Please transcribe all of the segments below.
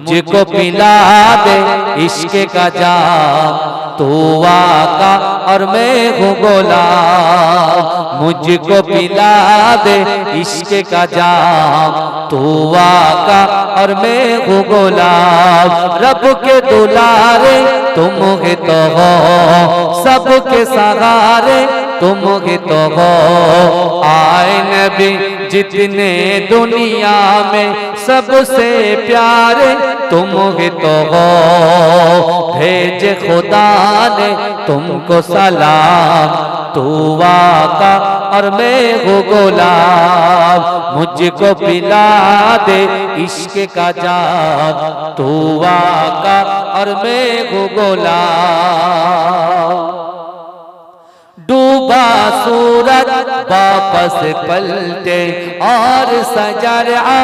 मुझको पिला दे इश्क का जाम, तू आका और मैं हूँ गुलाम। मुझको पिला दे इश्क का जाम, तू आका और मैं हूँ गुलाम। रब के दुलारे तुम ही तो हो, सबके सहारे तुम ही तो हो। आए नबी जितने दुनिया में सबसे प्यारे तुम ही तो हो। भेजे खुदा ने तुमको सलाम, तू आका और मैं हूँ गुलाम। मुझको पिला दे इश्क का जाम, तू आका और मैं हूँ गुलाम। डूबा सूरज वापस पलटे और सजरा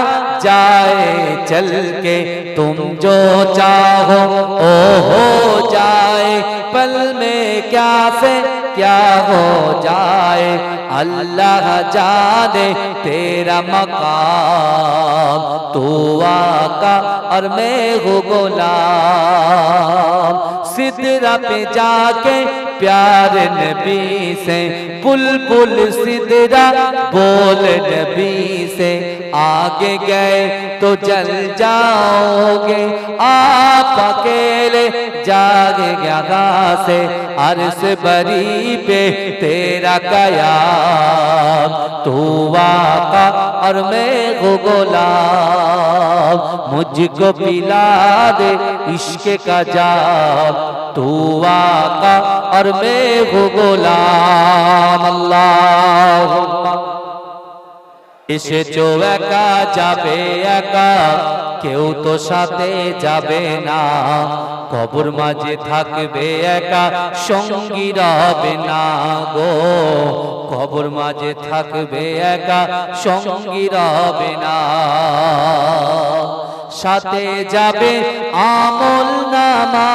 जाए चल के, तुम जो चाहो ओ हो जाए। पल में क्या से क्या हो जाए, अल्लाह जाने तेरा मकाम। तू आका और मैं हूँ गुलाम। सिदरा पे जाके प्यार नबी से, बुलबुल सिदरा बोल नबी से। आगे गए तो जल जाओगे, आप अकेले जागे यहाँ से। अर्श बरी पे तेरा कयाम, तू आका और मैं हूँ गुलाम। मुझको पिला दे इश्क का जाम, तू आका और मैं हूँ गुलाम। अल्लाहुम्मा এসেছো একা যাবে একা, কেউ তো সাথে যাবে না। কবর মাঝে থাকবে একা, সঙ্গী রবে না গো। কবর মাঝে থাকবে একা, সঙ্গী রবে না। সাথে যাবে আমল নামা,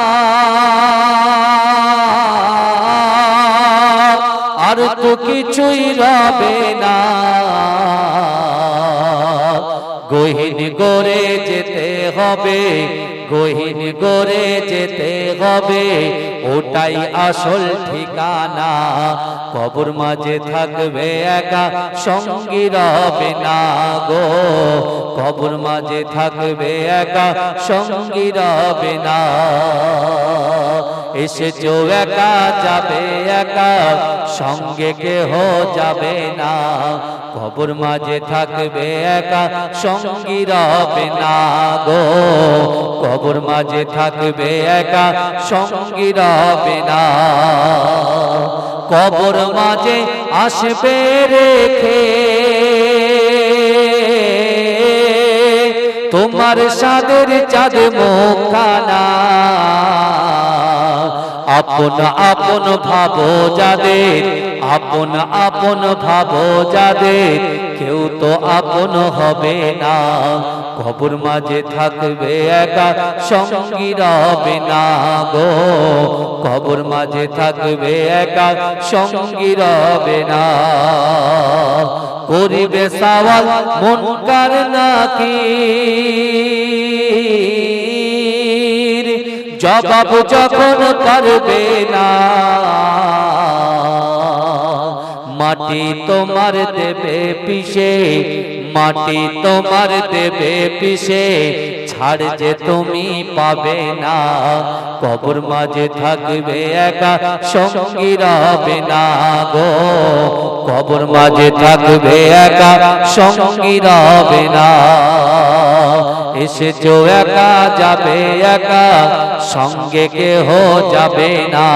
আর তো কিছুই রবে না। গহীন গড়ে যেতে হবে, গহীন গড়ে যেতে হবে, ওটাই আসল ঠিকানা। কবর মাঝে থাকবে একা, সঙ্গী রবে না গো। কবর মাঝে থাকবে একা, সঙ্গী রবে না। এসেছো একা যাবে একা, সঙ্গে কেহ যাবে না। কবর মাঝে থাকবে একা, সঙ্গী রবে না গো। কবর মাঝে থাকবে একা, সঙ্গী রবে না। কবর মাঝে আসবে রেখে তোমার সাদের চাঁদ মুখখানা। আপন আপন ভাবো যাদের, আপন আপন ভাবো যাদের, কেউ তো আপন হবে না। কবর মাঝে থাকবে একা, সঙ্গী রবে না গো। কবর মাঝে থাকবে একা, সঙ্গী রবে না। করিবে সওয়াল মুনকার নাকির, জবাব যখন করবে না। মাটি তোমার দেবে পিষে, মাটি তোমার দেবে পিষে, ছাড় যে তুমি পাবে না। কবর মাঝে থাকবে একা, সঙ্গী রবে না গো। কবর মাঝে থাকবে একা, সঙ্গী রবে না। এসেছো একা যাবে একা, সঙ্গে কেহ যাবে না।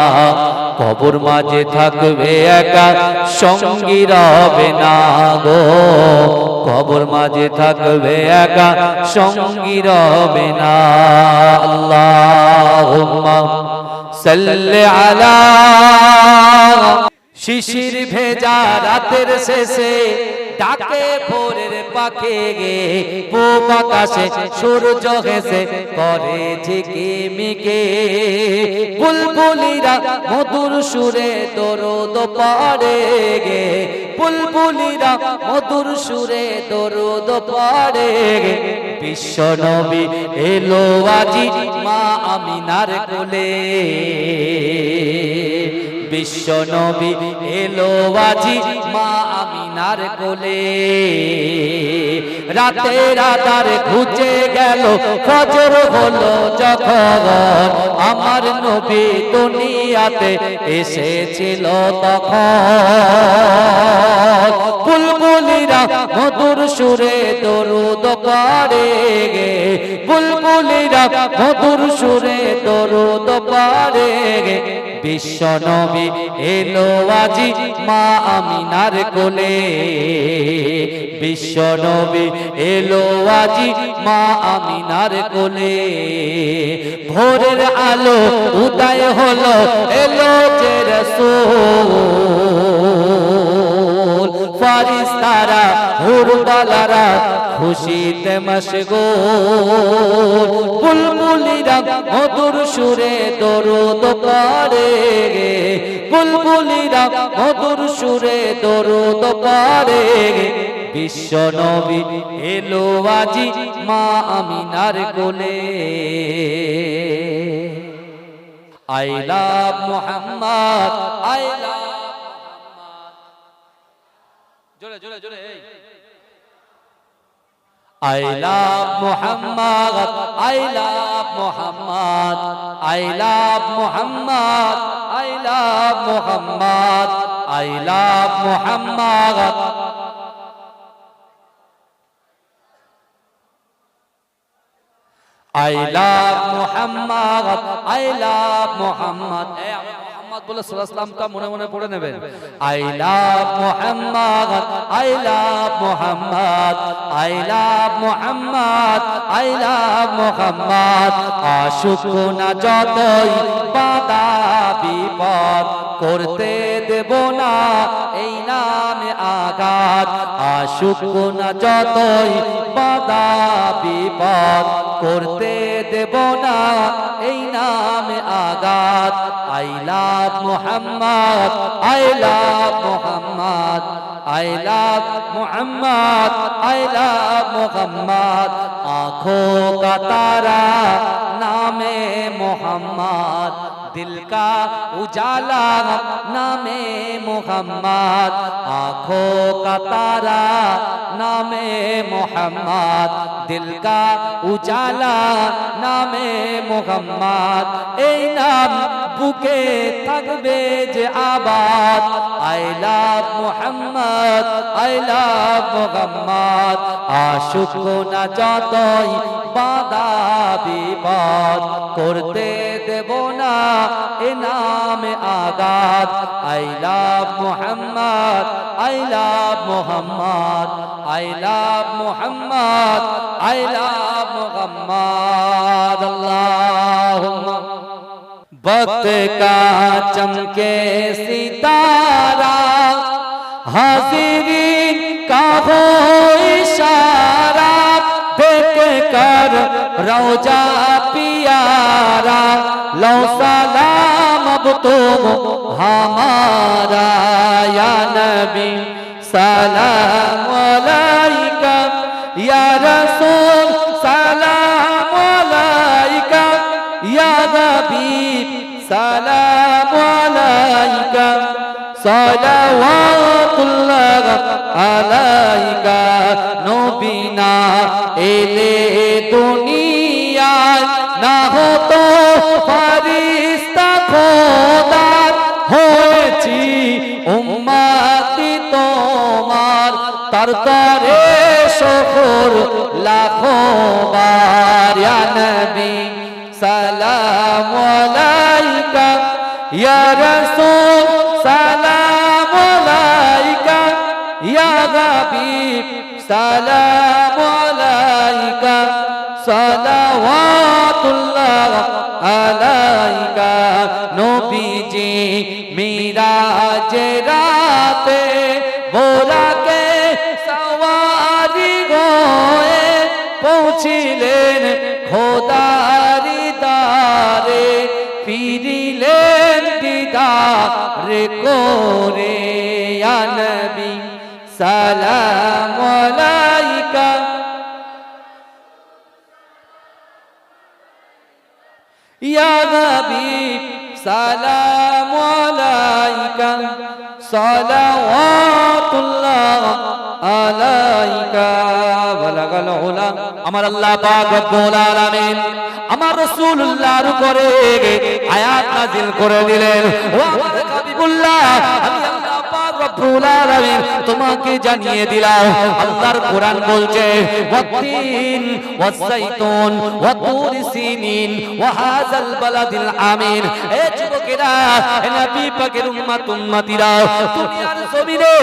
কবর মাঝে থাকবে একা, সঙ্গী রবে না গো। কবর মাঝে থাকবে একা, সঙ্গী রবে না। আল্লাহুম্মা সাল্লি আলা। শিশির ভেজা রাতের শেষে ডাকে ভোরের পাখে গে পূব আকাশে সূর্য হেসে করে ঝিকিমিকে বুলবুলিরা মধুর সুরে দরুদ পড়ে গে বুলবুলিরা মধুর সুরে দরুদ পড়ে গে বিশ্ব নবী এলো আজি মা আমিনার কোলে বিশ্ব নবী এলো আজি মা আমিনার কোলে রাতের আধার ঘুচে গেল ফজর হলো যখন আমার নবী দুনিয়াতে এসেছিল তখন বুলবুলিরা মধুর সুরে দরুদ পড়ে গে বুলবুলিরা মধুর সুরে দরুদ পড়ে গে বিশ্ব নবী এলো আজি মা আমিনার কোলে বিশ্ব নবী এলো আজি মা আমিনার কোলে ভোরের আলো উদয় হলো এলো যে রাসূল ফারিস্তারা হুরবালারা খুশিতে মশগুল বুলবুলিরা মধুর সুরে দরুদ পড়ে গে বুলবুলিরা মধুর সুরে দরুদ পড়ে গে বিশ্ব নবী এলো আজি মা আমিনার কোলে আই লাভ মুহাম্মদ আই লাভ জোরে জোরে জোরে I love Muhammad, I love Muhammad, I love Muhammad, I love Muhammad, I love Muhammad. I love Muhammad, I love Muhammad. বলে সাল্লাল্লাহু আলাইহি মনে মনে পড়ে নেবেন I love Muhammad I love Muhammad I love Muhammad I love Muhammad আশুক না যতই বাধা বিপদ করতে দেব না এই নামে আঘাত আশুক না যতই বাধা বিপদ করতে দেব না এই নামে আঘাত I love Muhammad, I love Muhammad, I love Muhammad, I love Muhammad. आँखों का तारा नामे मोहम्मद दिल का उजाला नामे मोहम्मद आँखों का तारा नामे मोहम्मद दिल का उजाला नामे मोहम्मद ए नाम বুকে থাকবে যে আবাদ I love Muhammad I love Muhammad আশুক না যতই বাধা বিপদ করতে দেব না এ নামে আঘাত I love Muhammad I love Muhammad I love Muhammad I love Muhammad Allahumma वक्त का चमके सितारा हाजिरीन का हो इशारा देख कर रौजा पियारा लो सलाम अब तुम हमारा या नबी सलाम अलैका या रसूल सलाम अलैका या हबीब सलाम अलैका सलावतुल्लाह अलैका नबीना एले दुनियाয় না হতো ফেরেশতা খোদার হয়েছি উম্মতি তোমার তার তরে শুকর লাখো বার ইয়া নবী سلام عليك يا رسول سلام عليك يا حبيب سلام عليك صلوات الله عليك নবীজি মিরাজ রাতে বোরা কে সওয়ারি গো দারি দারে ফিরিলেন দিদারে করে ইয়া নবী সালাম আলাইকা ইয়া হাবিব সালাম আলাইকা সালাওয়াতুল্লাহ আলাইকা বালাগাল উলা। আমার আল্লাহ পাক রব্বুল আলামিন আমার রাসূলুল্লাহর উপরে আয়াত নাযিল করে দিলেন, ও আমার হাবিবুল্লাহ, আমি আল্লাহ পাক রব্বুল আলামিন তোমাকে জানিয়ে দিলাম আল্লাহর কোরআন বলছে ওয়াতিন ওয়াসাইতুন ওয়া তুর সিনিন ওয়া হাযাল বালাদিল আমিন। এ যুবকেরা, এ নবী পাকের উম্মতিরা, দুনিয়ার জমিনে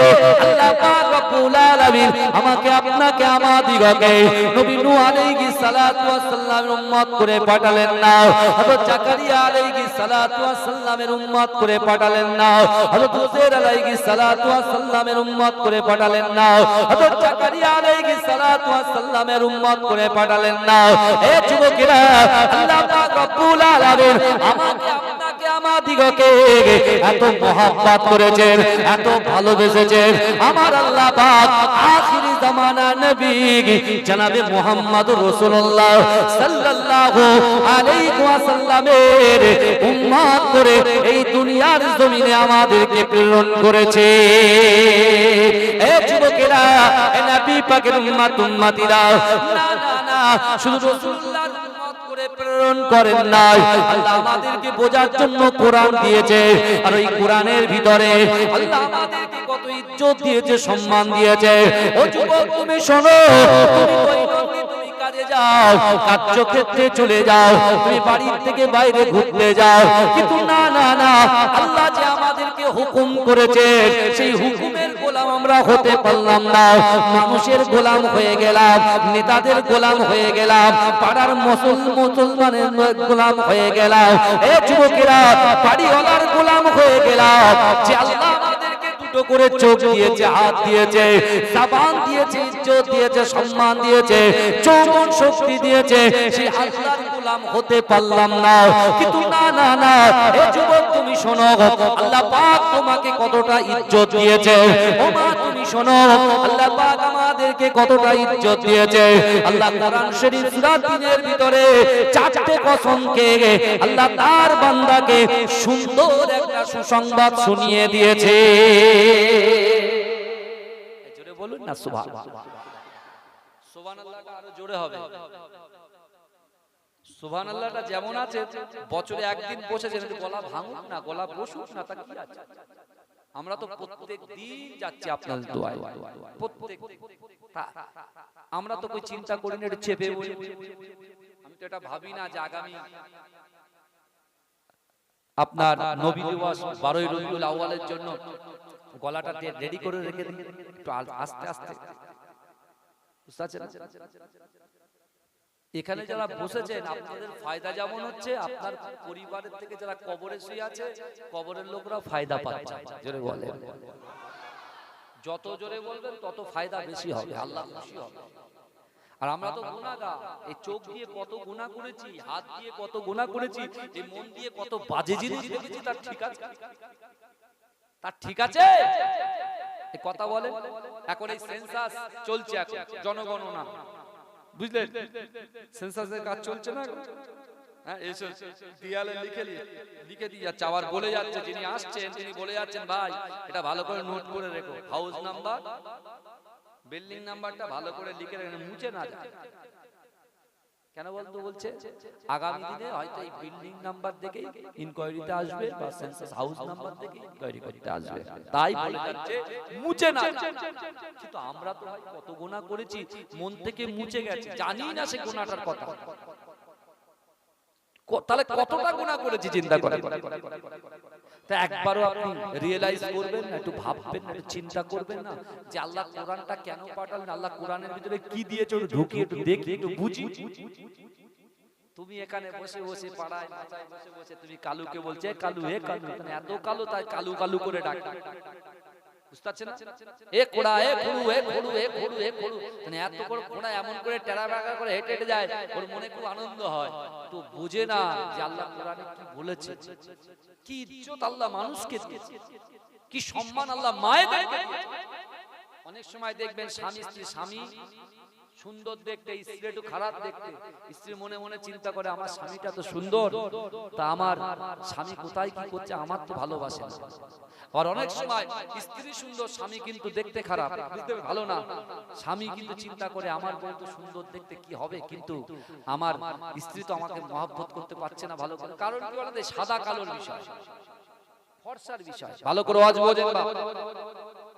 আল্লাহ পাক রব্বুল আলামিন আমাকে আপনাকে আমাদিগকে নবী নূহ আলাইহিস সালাতু ওয়াস সালামের উম্মত করে পাঠালেন না, হযরত জাকারিয়া আলাইহিস সালাতু ওয়াস সালামের উম্মত করে পাঠালেন না, হযরত উযাইর আলাইহিস সালাতু ওয়াস সালামের উম্মত করে পাঠালেন না, হযরত জাকারিয়া আলাইহিস সালাতু ওয়াস সালামের উম্মত করে পাঠালেন না। এ যুবকেরা, আল্লাহ পাক রব্বুল আলামিন আমাকে আপনাকে আমাদিগকে এত মহব্বত করেছেন, এত ভালোবেসেছেন। আমার আল্লাহ পাক আখিরি জামানা নবী জনাবে মুহাম্মদুর রাসূলুল্লাহ সাল্লাল্লাহু আলাইহি ওয়াসাল্লামের উম্মত করে এই দুনিয়ার জমিনে আমাদেরকে প্রেরণ করেছে। এ যুবকেরা, এ নবী পাকের উম্মতিরা, না না না, শুধু রাসূলুল্লাহর উম্মত করে প্রেরণ করেন নাই, আল্লাহ আমাদেরকে বোঝার জন্য কোরআন দিয়েছে। আর ওই কোরআনের ভিতরে আল্লাহ আমাদেরকে কত ইজ্জত দিয়েছে, সম্মান দিয়েছে। ও যুবক, তুমি শোনো, তুমি কাজে যাও, কার্যক্ষেত্রে চলে যাও, তুমি বাড়ির থেকে বাইরে ঘুরতে যাও, কিন্তু না না না, আল্লাহ যে আমাদেরকে হুকুম করেছে সেই হুকুমের গোলাম আমরা হতে পারলাম না। মানুষের গোলাম হয়ে গেলাম, নেতাদের গোলাম হয়ে গেলাম, পাড়ার মুসলমানের গোলাম হয়ে গেলাম। এ যুবকেরা, বাড়িওয়ালার গোলাম হয়ে গেলাম। যে আল্লাহ আমাদেরকে দুটো করে চোখ দিয়েছে, হাত দিয়েছে, জবান দিয়েছে, ইজ্জত দিয়েছে, সম্মান দিয়েছে, যৌবন শক্তি দিয়েছে, সেই আল্লাহর গোলাম হতে পারলাম না। কিন্তু না না না, এ যুবক তুমি শোনো, আল্লাহ পাক তোমাকে কতটা ইজ্জত দিয়েছে। ও মা তুমি শোনো, আল্লাহ পাক আমাদেরকে কতটা ইজ্জত দিয়েছে। আল্লাহ কোরআন শরীফ সূরা ৩ এর ভিতরে 4টে কসম খেয়ে আল্লাহ তার বান্দাকে সুন্দর একটা সুসংবাদ শুনিয়ে দিয়েছে। জোরে বলুন না সুবহানাল্লাহ। সুবহানাল্লাহটা আরো জোরে হবে। সুবহানাল্লাহটা যেমন আছে, বছরে একদিন বসেছে, গলা ভাঙুক না, গলা বসুক না, তা কি আছে? আমরা তো প্রত্যেক দিন যাচ্ছি আপনার দোয়ায়, প্রত্যেক। আমরা তো কই চিন্তা করি না, এটা চেপে বলি। আমি তো এটা ভাবি না যে আগামী আপনার নবী দিবস 12ই রবিউল আউয়ালের জন্য গলাটা রেডি করে রেখে দিই, একটু আস্তে আস্তে। বুঝতে পারছেন? এখানে যারা বসেছেন, আপনাদের ফায়দা যেমন হচ্ছে, আপনার পরিবারের থেকে যারা কবরে শুয়ে আছে, কবরের লোকরা ফায়দা পাচ্ছে। জোরে বলেন। যত জোরে বলবেন তত ফায়দা বেশি হবে, আল্লাহ খুশি হবে। আর আমরা তো গুনাহগার, এই চোখ দিয়ে কত গুনাহ করেছি, হাত দিয়ে কত গুনাহ করেছি, এই মন দিয়ে কত বাজে জিনিস দেখেছি। তার ঠিক আছে? তার ঠিক আছে? এই কথা বলে। এখন এই সেন্সাস চলছে, এখন জনগণনা, বুঝলেন? সেন্সাসের কাজ চলছে না? হ্যাঁ, এসে দেয়ালে লিখে দিয়ে যাচ্ছে, আবার বলে যাচ্ছে, যিনি আসছেন তিনি বলে যাচ্ছেন, ভাই এটা ভালো করে নোট করে রেখো, হাউস নাম্বার, বিল্ডিং নাম্বারটা ভালো করে লিখে রেখে, মুছে না যায়। কেন বলতো? বলছে আগামী দিনে হয়তো এই বিল্ডিং নাম্বার দেখেই ইনকোয়ারিতে আসবে, বা সেন্সাস হাউস নাম্বার দেখে ইনকোয়ারি করতে আসবে, তাই বলে যাচ্ছে মুছে না। কিন্তু আমরা তো ভাই কত গুনাহ করেছি, মন থেকে মুছে গেছে, জানি না সে গুনাহটার কথা। তাহলে কতটা গুনাহ করেছি চিন্তা করেন। তা একবারও আপনি রিয়েলাইজ করবেন না, একটু ভাববেন না, একটু চিন্তা করবেন না যে আল্লাহ কোরআনটা কেন পাঠালেন, আল্লাহ কোরআনের ভিতরে কি দিয়েছে, একটু ঢুকি, একটু দেখি, একটু বুঝি। তুমি এখানে বসে বসে পাড়ায় মাথায় বসে বসে তুমি কালুকে বলছে, কালু হে কালু, এত কালো, তাই কালু কালু করে ডাক। বুঝতে পারছেন না? এ কোড়া, এ খুড়ু, এ খুড়ু, এ খুড়ু, এ খুড়ু, মানে এত বড় কোড়া এমন করে টেরা বাঁকা করে হেঁটে হেঁটে যায়, ওর মনে খুব আনন্দ হয়। তো বুঝে না যে আল্লাহ কোরআনে কি বলেছে, কি ইজ্জত আল্লাহ মানুষকে দিয়েছে, কি সম্মান আল্লাহ মায়েদেরকে দিয়েছে। অনেক সময় দেখবেন স্বামী স্ত্রী, স্বামী সুন্দর দেখতে, স্ত্রী একটু খারাপ দেখতে, স্ত্রী মনে মনে চিন্তা করে আমার স্বামীটা তো সুন্দর, তা আমার স্বামী কোথায় কি করছে, আমার তো ভালোবাসে না। আর অনেক সময় স্ত্রী সুন্দর, স্বামী কিন্তু দেখতে খারাপ, বুঝতে ভালো না, স্বামী কিন্তু চিন্তা করে আমার বউ তো সুন্দর দেখতে, কি হবে, কিন্তু আমার স্ত্রী তো আমাকে মহব্বত করতে পারছে না ভালো করে। কারণ কি বলতে, সাদা কালোর বিষয়, ফর্সার বিষয়। ভালো করে আওয়াজ বোঝেন বাবা।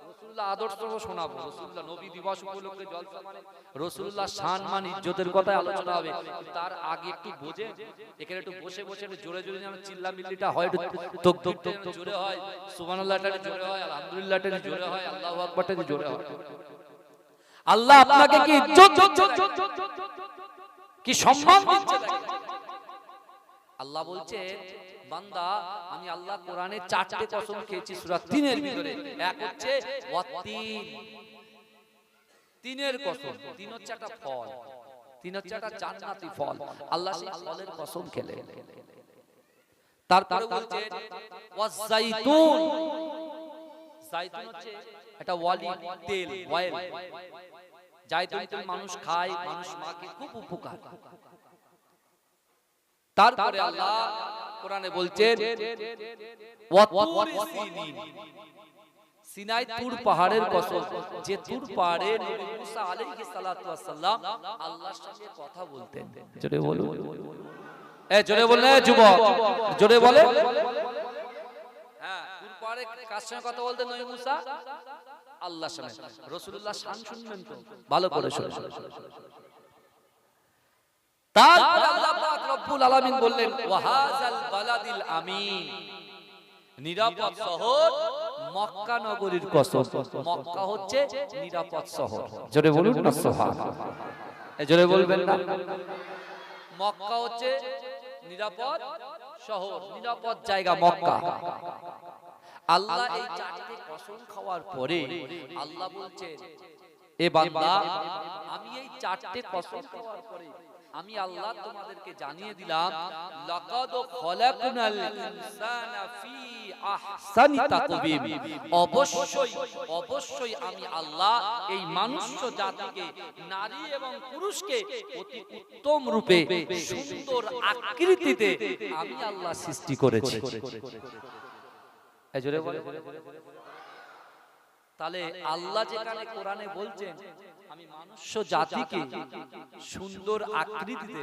রাসূলুল্লাহ আদর্শ শোনাবো, রাসূলুল্লাহ নবী দিবস উপলক্ষে জলসা, মানে রাসূলুল্লাহ সম্মান ইজ্জতের কথাই আলোচনা হবে। তার আগে একটু বোঝে, এখানে একটু বসে বসে একটু জোরে জোরে যেন চিল্লামিল্লিটা হয়, তক তক তক জোরে হয়, সুবহানাল্লাহটা জোরে হয়, আলহামদুলিল্লাহটা জোরে হয়, আল্লাহু আকবারটা জোরে হয়। আল্লাহ আপনাকে কি ইজ্জত, কি সম্মান দিচ্ছে দেখেন। আল্লাহ বলছে, বান্দা আমি আল্লাহ কোরআনে 4টে কসম খেয়েছি সূরা 3 এর ভিতরে। এক হচ্ছে ওয়াতিন, তিনের কসম, তিন হচ্ছে একটা ফল, তিন হচ্ছে একটা জান্নাতি ফল, আল্লাহ সেই ফলের কসম খেলে। তারপরে বলছে ওয়াজাইতুন, জাইতুন হচ্ছে একটা ওয়ালি তেল, অয়েল, জাইতুন তেল মানুষ খায়, মানুষ মাকে খুব উপকার। তারপরে আল্লাহ কোরআনে বলছেন ওয়াতুর সিনিন, সিনাই তুর পাহাড়ের কসম, যে তুর পাহাড়ে নবী মুসা আলাইহিস সালাতু ওয়াস সালাম আল্লাহর সাথে কথা বলতেন। জোরে বলুন, এ জোরে বললে যুবক, জোরে বলে। হ্যাঁ, তুর পাহাড়ে কার সঙ্গে কথা বলতেন নবী মুসা? আল্লাহর সাথে। রাসূলুল্লাহ শান শুনবেন তো, ভালো করে শুনুন। তারপরে আল্লাহ পাক রব্বুল আলামিন বললেন ওয়াহাজাল বালাদিল আমিন, নিরাপদ শহর মক্কা নগরীর কসম। মক্কা হচ্ছে নিরাপদ শহর, জোরে বলুন না সুবহানাল্লাহ, এই জোরে বলবেন না। মক্কা হচ্ছে নিরাপদ শহর, নিরাপদ জায়গা মক্কা। আল্লাহ এই 4টে কসম খাওয়ার পরে আল্লাহ বলছেন, এ বান্দা আমি এই 4টে কসম খাওয়ার পরে আমি আল্লাহ তোমাদেরকে জানিয়ে দিলাম লাকাদ খলাকনাল ইনসানা ফি আহসানি তাকবীম, অবশ্যই অবশ্যই আমি আল্লাহ এই মানুষ জাতিকে, নারী এবং পুরুষকে অতি উত্তম রূপে, সুন্দর আকৃতিতে আমি আল্লাহ সৃষ্টি করেছি। এই জোরে বলে। তাহলে আল্লাহ যেখানে কোরআনে বলছেন আমি মানুষ জাতিকে সুন্দর আকৃতিতে,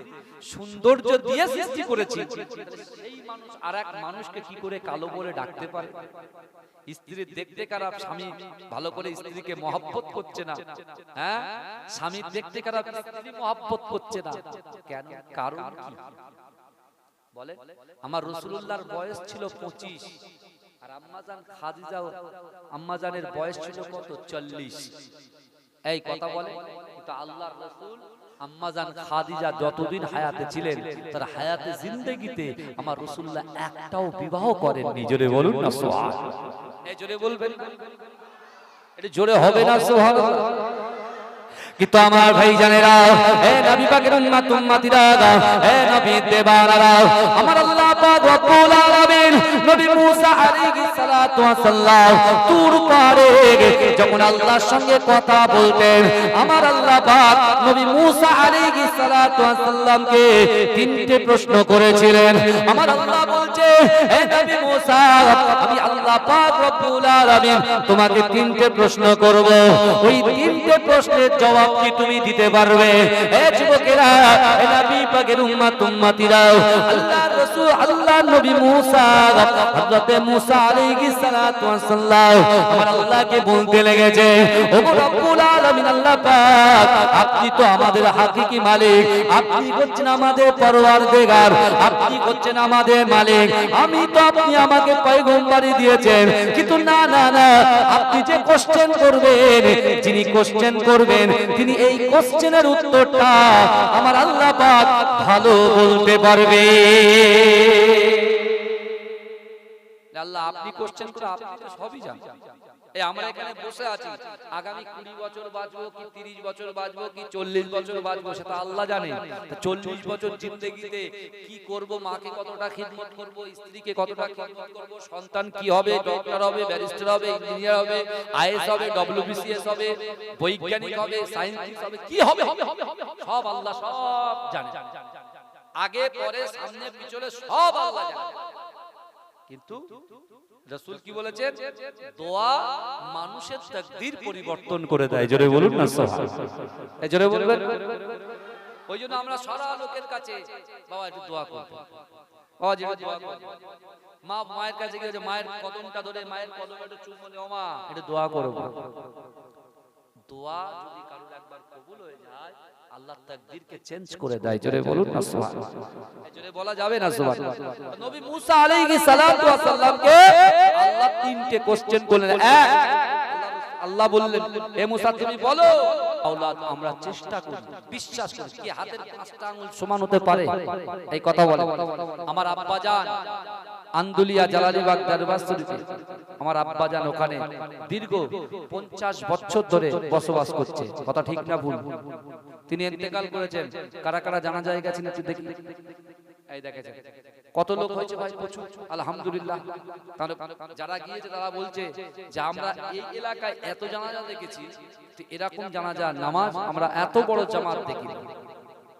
সৌন্দর্য দিয়ে সৃষ্টি করেছি, সেই মানুষ আরেক মানুষকে কি করে কালো বলে ডাকতে পারে? স্ত্রী দেখতে খারাপ, স্বামী ভালো করে স্ত্রীকে মহব্বত করছে না। হ্যাঁ, স্বামী দেখতে খারাপ, স্ত্রী মহব্বত করছে না কেন? কারণ কি বলে? আমার রাসূলুল্লাহর বয়স ছিল 25, আর আম্মাজান খাদিজা, আম্মাজানের বয়স ছিল কত? 40। এই কথা বলে। কিন্তু আল্লাহর রাসূল আম্মাজান খাদিজা যতদিন হায়াতে ছিলেন, তার হায়াতে জিন্দেগিতে আমার রাসূলুল্লাহ একটাও বিবাহ করেননি। জোরে বলুন না সুবহানাল্লাহ, এই জোরে বলবেন, এটা জোরে হবে না সুবহানাল্লাহ। কিন্তু আমার ভাই জানেরা, হে নবী পাকের উম্মত উম্মতিরা, হে নবী দেবানারা, আমার আল্লাহ পাক রব্বুল আলামিন নবী মুসা আলাইহিস সালাতু ওয়াস সালাম তুর পাহাড়ে যখন আল্লাহর সঙ্গে কথা বলতেন, আমার আল্লাহ পাক নবী মুসা আলাইহিস সালাতু ওয়াস সালামকে 3টে প্রশ্ন করেছিলেন। আমার আল্লাহ বলছে, হে নবী মুসা, আমি আল্লাহ পাক রব্বুল আলামিন তোমাকে 3টে প্রশ্ন করব, ওই 3টে প্রশ্নের জবাব কি তুমি দিতে পারবে? হে যুবকেরা, হে নবী পাকের উম্মত উম্মতিরা, আল্লাহর রাসূল আল্লাহর নবী মুসা, হযরত মুসা আলাইহিস সালাতু ওয়াস সালাম আমার আল্লাহকে বলতে লেগেছে, ওগো রব্বুল আলামিন আল্লাহ পাক, আপনি তো আমাদের হাকিকি মালিক, আপনি হচ্ছেন আমাদের পরওয়ারদিগার, আপনি হচ্ছেন আমাদের মালিক। আমি তো আপনি আমাকে পয়গম্বরী দিয়েছেন, কিন্তু না না না, আপনি যে কোশ্চেন করবেন, যিনি কোশ্চেন করবেন, তিনি এই কোশ্চেনের উত্তরটা আমার আল্লাহ পাক ভালো বলতে পারবে। আল্লাহ আপনি কোশ্চেন করে আপনি তো সবই জানেন, এই আমরা এখানে বসে আছি, আগামী 20 বছর বাঁচবো কি 30 বছর বাঁচবো কি 40 বছর বাঁচবো সেটা আল্লাহ জানে। 40 বছর জিন্দেগিতে কি করব, মাকে কতটা খিদমত করব, স্ত্রীকে কতটা খিদমত করব, সন্তান কি হবে, ডক্টর হবে, ব্যারিস্টার হবে, ইঞ্জিনিয়ার হবে, আইএস হবে, ডব্লিউবিসিএস হবে, বৈজ্ঞানিক হবে, সায়েন্টিস্ট হবে, কি হবে সব আল্লাহ সব জানে। আগে পরে সামনে পিছনে সব আল্লাহ জানে। কিন্তু রাসূল কি বলেছেন? দোয়া মানুষের তাকদীর পরিবর্তন করে দেয়। জোরে বলুন না সুবহানাল্লাহ। এই জোরে বলবেন। ওইজন্য আমরা সারা লোকের কাছে বাবা একটু দোয়া করব, বাবা জি দোয়া করব, মা মায়ের কাছে গিয়ে মায়ের কদমটা ধরে মায়ের কদমে একটু চুমো দাও, মা একটু দোয়া করব। দোয়া যদি কারোর একবার কবুল হয়ে যায় আল্লাহ তাকদীরকে চেঞ্জ করে দেয়। জোরে বলুন না সুবহানাল্লাহ। এই জোরে বলা যাবে না সুবহানাল্লাহ। নবী মুসা আলাইহিস সালাতু ওয়াস সালামকে আল্লাহ তিনটে কোশ্চেন করলেন। এক, আল্লাহ বললেন হে মুসা তুমি বলো আওলাদ আমরা চেষ্টা করি, বিশ্বাস করি কি হাতের পাঁচটা আঙ্গুল সমান হতে পারে? এই কথা বলে আমার আব্বা জান আন্দুলিয়া জালালিবাগ দরবার শরীফে, আমার আব্বা জান ওখানে দীর্ঘ 50 বছর ধরে বসবাস করছে। কথা ঠিক না ভুল? তিনি ইন্তেকাল করেছেন। কারা কারা জানা যায় গেছেন একটু দেখি। এই দেখেছেন কত লোক হয়েছে ভাই? প্রচুর আলহামদুলিল্লাহ। তাহলে যারা গিয়েছে তারা বলছে যে আমরা এই এলাকায় এত জানাজা দেখেছি, এরকম জানাজা নামাজ আমরা এত বড় জামাত দেখিনি।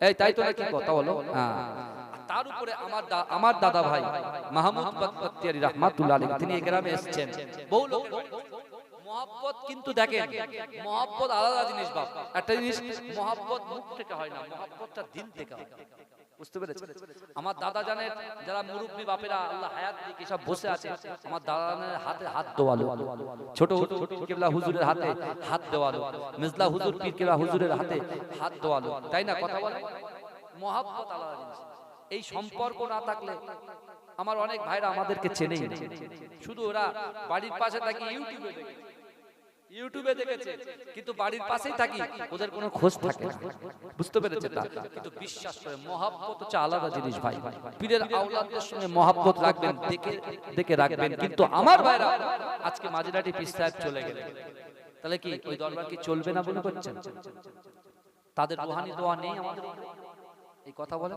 এই তাই তো নাকি? কথা হলো। হ্যাঁ, তার উপরে আমার দাদা ভাই মাহমুদ বাততিয়ারি রাহমাতুল্লাহ আলাইহি তিনি এই গ্রামে এসেছেন। বহু লোক মহব্বত, কিন্তু দেখেন মহব্বত আলাদা জিনিস বাপ। একটা জিনিস মহব্বত মুখ থেকে হয় না, মহব্বতটা দিল থেকে হয়। বুঝতে পেরেছেন? আমার দাদা জানেন যারা মুরব্বী বাপেরা আল্লাহ হায়াত দিয়ে সব বসে আছে, আমার দাদা জানের হাতে হাত দেওয়ালো, ছোট কেবলা হুজুরের হাতে হাত দেওয়ালো, মিজলা হুজুর পীর কেবলা হুজুরের হাতে হাত দেওয়ালো। তাই না? কথা বলে মহব্বত আলাদা জিনিস। এই সম্পর্ক না থাকলে আমার অনেক ভাইরা আমাদেরকে চেনেই না, শুধু ওরা বাড়ির পাশে থাকি ইউটিউবে দেখেছে কিন্তু বাড়ির পাশেই থাকি, ওদের কোনো খোঁজ থাকে না। বুঝতে পেরেছে? কিন্তু বিশ্বাস করে মহব্বত হচ্ছে আলাদা জিনিস ভাই। পীরের আওলাদদের সঙ্গে মহব্বত রাখবেন, দেখে দেখে রাখবেন। কিন্তু আমার ভাইরা আজকে মাঝরাটি পীর সাহেব চলে গেলেন, তাহলে কি ওই দরবার কি চলবে না মনে করছেন? তাদের রুহানি দোয়া নেই আমাদের? এই কথা বলে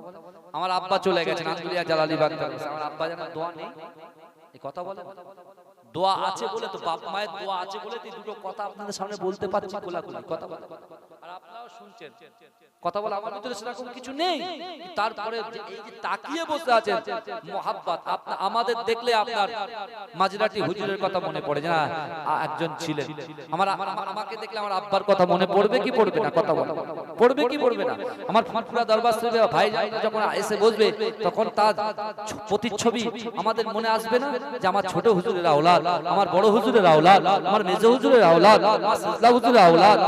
আমার আব্বা চলে গেছেন আন্দুলিয়া জালালিবাগ, আমার আব্বা জানার দোয়া নেই? এই কথা বলে দোয়া আছে বলে তো, বাপ মায়ের দোয়া আছে বলে তো দুটো কথা আপনাদের সামনে বলতে পারছি খোলাখুলি। কথা বলে আর আপনারাও শুনছেন। কথা বলে আমার ভিতরে সেরকম কিছু নেই, তারপরে এই যে তাকিয়ে বসে আছেন মোহাব্বত, আমাদের দেখলে আপনার মাঝরাটি হুজুরের কথা মনে পড়ে না? একজন ছিলেন আমাকে দেখলে আমার আব্বার কথা মনে পড়বে কি পড়বে না? কথা বলে পড়বে কি পড়বে না? আমার ফুরফুরা দরবার শরীফে ভাই যখন এসে বসবে তখন তার প্রতিচ্ছবি আমাদের মনে আসবে না যে আমার ছোট হুজুরের আওলাদ, আমার বড় হুজুরের আওলাদ, আমার মেজো হুজুরের আওলাদ, আমার সিজলা হুজুরের আওলাদ,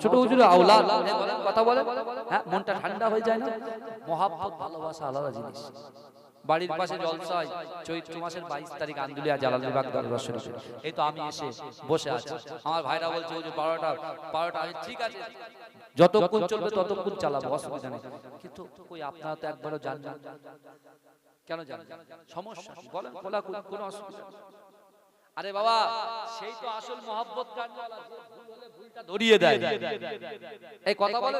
ছোট হুজুরের আওলাদ। কথা বলে হ্যাঁ, মনটা ঠান্ডা হয়ে যায় না? মহব্বত ভালোবাসা আলাদা জিনিস। বাড়ির পাশে জলসায় চৈত্র মাসের 22 তারিখ আন্দুলিয়া জালালিবাগ দরবার শরীফে এই তো আমি এসে বসে আছি। আমার ভাইরা বলছে ওই যে 12টা আমি ঠিক আছে যতক্ষণ চলবে ততক্ষণ চালাবো, অসুবিধা নেই। কিন্তু কই আপনারা তো একবারও জান না, কেন জানেন? সমস্যা বলেন, খোলা কোনো অসুবিধা। আরে বাবা সেই তো আসল মহব্বত কারওয়ালা, যে ভুল হলে ভুলটা ধরিয়ে দেয়। এই কথা বলে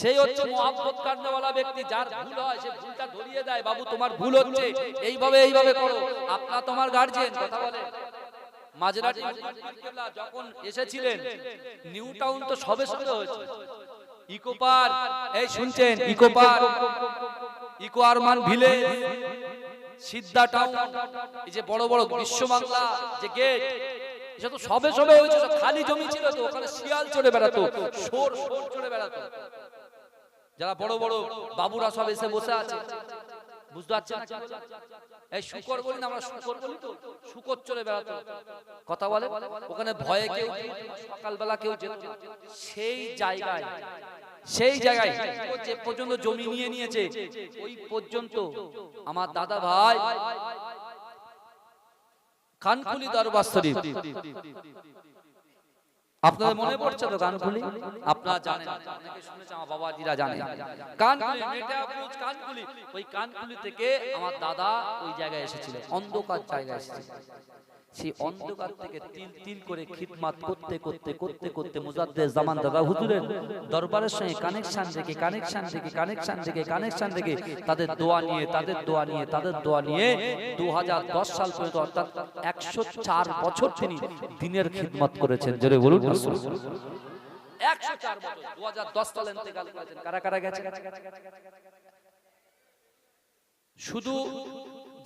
সেই হচ্ছে মহব্বত কারওয়ালা ব্যক্তি, যার ভুল হয় সে ভুলটা ধরিয়ে দেয়। বাবু তোমার ভুল হচ্ছে, এইভাবে করো। আপনার তোমার গার্জিয়ান কথা বলে মাঝরাটি যখন এসেছিলেন নিউ টাউন তো সবে হয়েছে, ইকো পার্ক এই শুনছেন, eco park, eco urban village, Siddha town, এই যে বড় বড় বিশ্ব বাংলা যে গেট, এটা তো সবে হয়েছে। খালি জমি ছিল তো, ওখানে শিয়াল চড়ে বেড়াতো, শোর চড়ে বেড়াতো। যারা বড় বড় বাবুরা সব এসে বসে আছে, বুঝতে পারছেন? এই শুকর বলি না আমরা, শুকর বলি তো, শুকর চড়ে বেড়াতো। কথা বলে ওখানে ভয়ে কেউ সকালবেলা কেউ যেত। সেই জায়গায় যে পর্যন্ত জমি নিয়ে নিয়েছে ওই পর্যন্ত আমার দাদা ভাই কানকুলি দরবার শরীফ, আপনাদের মনে পড়ছে তো কানকুলি? আপনারা জানেন, অনেকে শুনেছেন, আমার বাবাজিরা জানেন কানকুলি, মেটাপুজ কানকুলি। ওই কানকুলি থেকে আমার দাদা ওই জায়গায় এসেছিলেন, অন্ধকার জায়গায় এসেছিলেন। সেই অন্ধকার থেকে তিল তিল করে খিদমত করতে করতে করতে করতে মুজাদ্দেদ জামান দাদা হুজুরের দরবারের সঙ্গে কানেকশন রেখে তাদের দোয়া নিয়ে 2010 সাল পর্যন্ত অর্থাৎ 104 বছর তিনি দ্বীনের খিদমত করেছেন। জোরে বলুন 104 বছর। 2010 সালে ইন্তেকাল করেছেন। কারা কারা গেছে? শুধু